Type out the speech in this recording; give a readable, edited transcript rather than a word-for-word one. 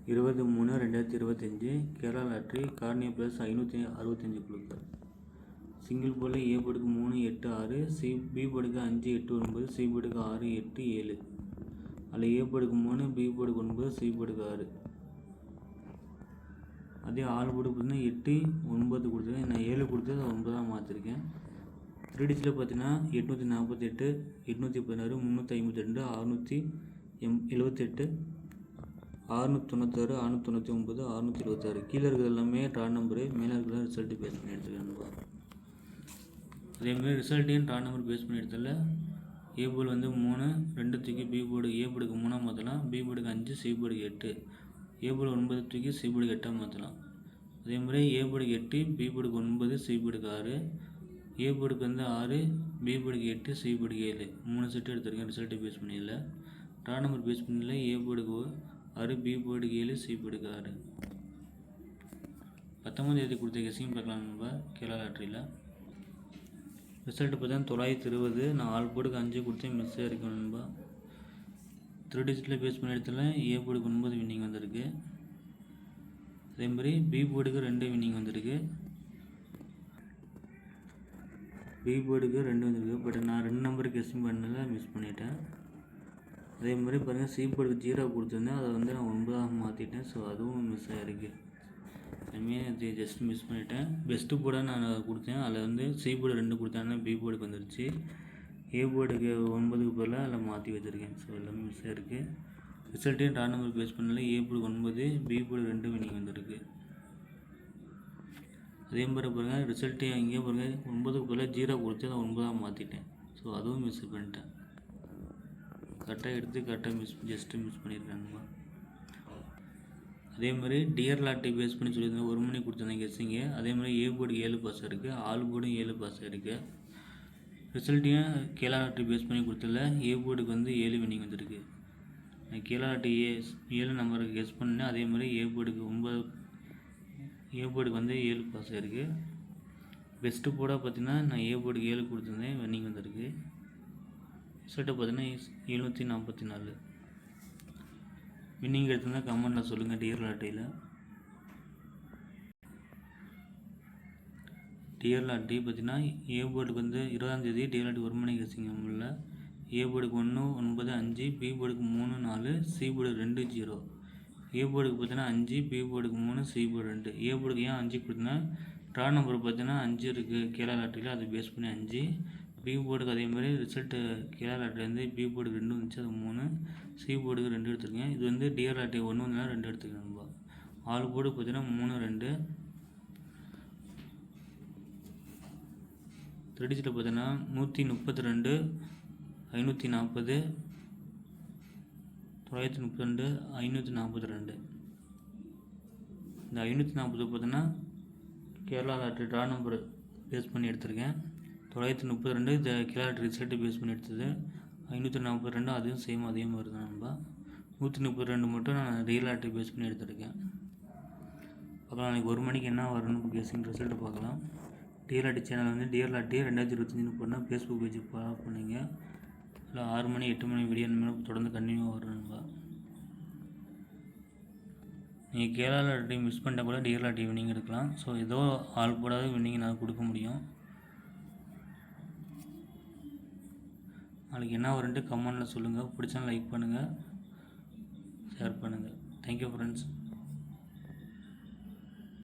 20/3/2025 Kerala lottery cornea plus 565 குழுக்கள். Single போர்டில் ஏ போர்டுக்கு 3, 8, 6, பி போர்டுக்கு 5, 8, 9, சி போர்டுக்கு 6, 8, 7. அதில் ஏ போர்டுக்கு 3, பி போர்டுக்கு 9, சி போர்டுக்கு 6. அதே ஆள் போர்டு பார்த்தீங்கன்னா 8, 9 கொடுத்துருக்கேன். நான் 7 கொடுத்தது 9 மாற்றிருக்கேன். 3 டிஜிட்டில் பார்த்தீங்கன்னா 848, 816, 352, 678, 696, 699, 626. கீழே இருக்கிறது எல்லாமே ட்ரா நம்பரு, மேலே இருக்கிற ரிசல்ட்டு பேஸ் பண்ணி எடுத்துருக்கேன். அதேமாதிரி ரிசல்ட்டையும் ட்ரா நம்பர் பேஸ் பண்ணி எடுத்ததில் ஏ போர்டு வந்து 3, 2 தூக்கி பி போர்டு ஏ போர்டுக்கு 3 மாற்றலாம், பி போர்டுக்கு 5, சி போர்டுக்கு 8, ஏ போர்டு 9 தூக்கி சி போர்டுக்கு 8 மாற்றலாம். அதேமாதிரி ஏ போர்டுக்கு 8, பி போர்டுக்கு 9, சி போர்டுக்கு 6, ஏ போர்டுக்கு வந்து 6, பி போர்டுக்கு 8, சி போர்டுக்கு 7. 3 செட்டு எடுத்திருக்கேன் ரிசல்ட்டு பேஸ் பண்ணியில். ட்ரா நம்பர் பேஸ் பண்ணியில் ஏ போர்டுக்கு 6, பி போர்டுக்கு 7, சி போர்டுக்கு 6. 19 தேதி கொடுத்த கெஸிங் பார்க்கலாம் நம்ம கேரளா லாட்டரியில். ரிசல்ட்டு பார்த்தா 920. நான் ஆல் போர்டுக்கு 5 கொடுத்தேன், மிஸ் ஆகிருக்கு நண்பா. 3 டிஜிட்டில் பேஸ் பண்ணி எடுத்துல ஏ போர்டுக்கு 9 வின்னிங் வந்திருக்கு. அதேமாதிரி பி போர்டுக்கு 2 வின்னிங் வந்திருக்கு. பி போர்டுக்கு 2 வந்திருக்கு. பட் நான் 2 நம்பருக்கு கெஸ்ஸிங் பண்ணல, மிஸ் பண்ணிட்டேன். அதே மாதிரி பாருங்கள், சி போர்டுக்கு 0 கொடுத்துருந்தேன், அதை வந்து நான் 9 மாற்றிட்டேன். ஸோ அதுவும் மிஸ் ஆகிருக்கு. அதுமாரி ஜஸ்ட் மிஸ் பண்ணிட்டேன். பெஸ்ட்டு போர்டாக நான் கொடுத்தேன், அதில் வந்து சி போர்டு 2 கொடுத்தாங்கன்னா பி போர்டுக்கு வந்துருச்சு. ஏ போர்டுக்கு 9க்கு பதிலாக அதில் மாற்றி வச்சுருக்கேன். ஸோ எல்லாமே மிஸ் ஆகிருக்கு. ரிசல்ட்டையும் ட்ரா நம்பர் பேஸ் பண்ணல A board 9, B board 2 winning வந்திருக்கு. அதே மாதிரி பாருங்கள், ரிசல்ட்டையும் இங்கே பாருங்கள் 9க்கு பதிலாக 0 கொடுத்து அதை 9 மாற்றிட்டேன். ஸோ அதுவும் மிஸ் பண்ணிட்டேன். கரெக்டாக எடுத்து கரெக்டாக ஜஸ்ட்டு மிஸ் பண்ணியிருக்கானுங்க. அதே மாதிரி டிஆர் லாட்டரி பேஸ் பண்ணி சொல்லியிருந்தேன், 1 மணி கொடுத்துருந்தேன் கெஸ்ஸிங்கு. அதே மாதிரி ஏ போர்டு 7 பாஸ் இருக்குது, ஆல் போர்டும் 7 பாஸ் இருக்குது. ரிசல்ட்டையும் கேரளா லாட்டரி பேஸ் பண்ணி கொடுத்ததில்ல ஏ போர்டுக்கு வந்து 7 வின்னிங் வந்துருக்கு. நான் கேரளா லாட்டரி 7 நம்பருக்கு கெஸ் பண்ணேன். அதே மாதிரி ஏ போர்டுக்கு 9, ஏ போர்டுக்கு வந்து 7 பாஸ் ஆகிருக்கு. பெஸ்ட்டு போர்டாக பார்த்தீங்கன்னா நான் ஏ போர்டுக்கு 7 கொடுத்துருந்தேன், வின்னிங் வந்திருக்கு. ரிசல்ட்டை பார்த்தீங்கன்னா 744. வின்னிங் எடுத்திருந்தால் கமெண்ட்டில் சொல்லுங்கள். டிஆர் லாட்டரியில் பார்த்தீங்கன்னா ஏ போர்டுக்கு வந்து 20ஆம் தேதி டிஆர் லாட்டரி 1 மணி கெஸ்ஸிங் நம்மள. ஏ போர்டுக்கு 1, 9, 5, பி போர்டுக்கு 3, 4, சி போர்டு 2, 0. ஏ போர்டுக்கு பார்த்தீங்கன்னா 5, பி போர்டுக்கு 3, சி போர்டு 2. ஏ போர்டுக்கு ஏன் 5 கொடுத்தீங்கன்னா ட்ரா நம்பர் பார்த்தீங்கன்னா 5 இருக்குது கேரளா லாட்டரியில், அது பேஸ் பண்ணி 5. பி போர்டுக்கு அதே மாதிரி ரிசல்ட்டு கேரளா லாட்டரிலேருந்து பி போர்டுக்கு 2 வந்துச்சு, அது 3. சி போர்டுக்கு 2 எடுத்துருக்கேன். இது வந்து டிஆர் லாட்டரி 1 வந்ததுனா 2 எடுத்துருக்கேன் நண்பா. ஆல் போர்டு பார்த்தீங்கன்னா 3, 2. 3 டிஜிட்டில் பார்த்தீங்கன்னா 132, 540, 932, 542. இந்த 540 பார்த்தீங்கன்னா Kerala lottery draw number base பண்ணி எடுத்திருக்கேன். 932 இந்த கேரளா லாட்டரி ரிசல்ட்டு பேஸ் பண்ணி எடுத்தது. 542 அதுவும் சேம் அதே மாதிரி தான் நண்பா. 132 மட்டும் நான் ரியல் லாட்டரி பேஸ் பண்ணி எடுத்திருக்கேன். அப்புறம் நாளைக்கு 1 மணிக்கு என்ன வரணும்னு கெஸ்ஸிங் ரிசல்ட்டு பார்க்கலாம். டிஆர் லாட்டரி சேனல் வந்து டிஆர் லாட்டரி 2025 போனால் ஃபேஸ்புக் பேஜ் ஃபாலோ பண்ணிங்க. இல்லை 6 மணி 8 மணி வீடியோ இனிமேல் தொடர்ந்து கண்டினியூவாக வரணும்பா. நீங்கள் கேரளா லாட்டரி மிஸ் பண்ணிட்டா கூட டிஆர் லாட்டரி வின்னிங் எடுக்கலாம். ஸோ ஏதோ ஆள் போடாத வின்னிங் நான் கொடுக்க முடியும். நாளைக்கு என்ன வரும்ட்டு கமெண்ட்டில் சொல்லுங்கள். பிடிச்சா லைக் பண்ணுங்கள், ஷேர் பண்ணுங்கள். Thank you friends.